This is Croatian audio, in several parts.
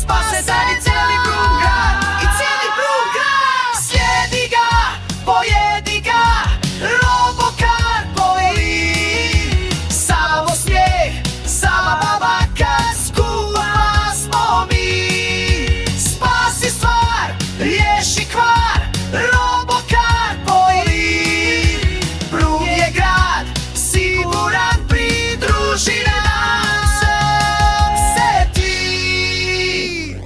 spase dan i cijeli Brum grad, i cijeli Brum grad. Slijedi ga, pojedi ga, Robokar poli. Samo smijeh, sama baba kad skupa smo mi. Spasi stvar, riješi kvar, Robokar poli. Brum je grad, siguran, pridruži nam se ti.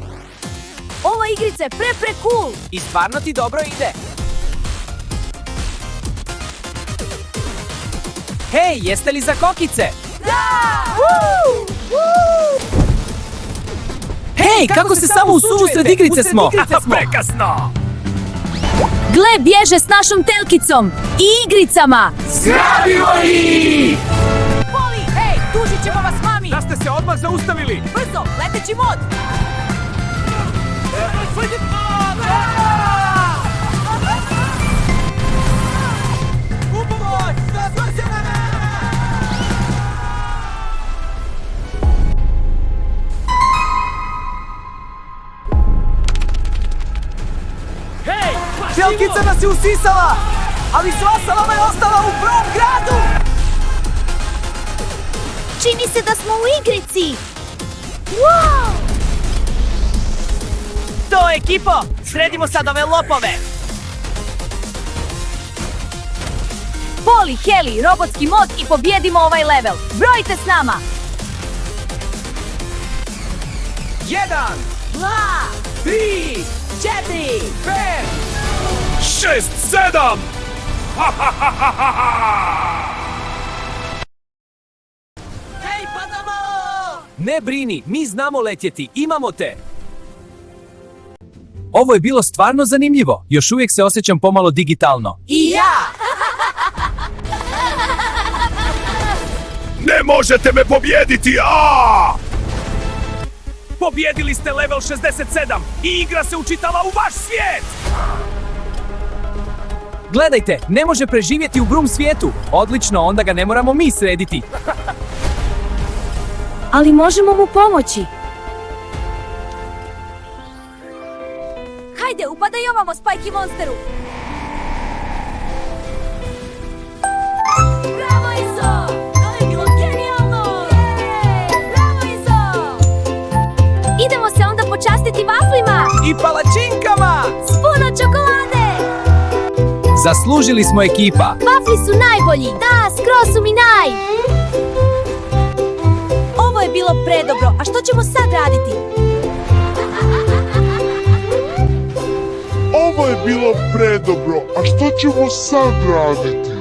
Ova igrica je pre cool. I stvarno ti dobro ide. Hej, jeste li za kokice? Hej, kako se samo usuvu sred igrice smo? Prekasno! Gle, bježe s našom telkicom i igricama. Zgrabimo ih! Poli, hej, tužit ćemo vas mami. Da ste se odmah zaustavili! Brzo, leteći mod. Hej, telkica nas je usisala, ali sva salama je ostala u Brum gradu! Čini se da smo u igrici. Wow! To, ekipo, sredimo sad ove lopove! Poli, heli, robotski mod i pobjedimo ovaj level. Brojite s nama. 1, 2, 3, 4. 5, 6, 7! Hej, padamo! Ne brini, mi znamo letjeti, imamo te! Ovo je bilo stvarno zanimljivo, još uvijek se osjećam pomalo digitalno. I ja! Ne možete me pobijediti, Pobjedili ste level 67 i igra se učitala u vaš svijet! Gledajte, ne može preživjeti u Brum svijetu. Odlično, onda ga ne moramo mi srediti. Ali možemo mu pomoći. Hajde, upadaj ovamo, Spajki Monsteru. Bravo, Iso! To je bilo genijalno! Bravo, Iso! Idemo se onda počastiti vaflima! I palačinkama! S puno čokolade! Zaslužili smo, ekipa! Vafli su najbolji! Da, skroz su mi naj! Ovo je bilo predobro, a što ćemo sad raditi? Ovo je bilo predobro, a što ćemo sad raditi?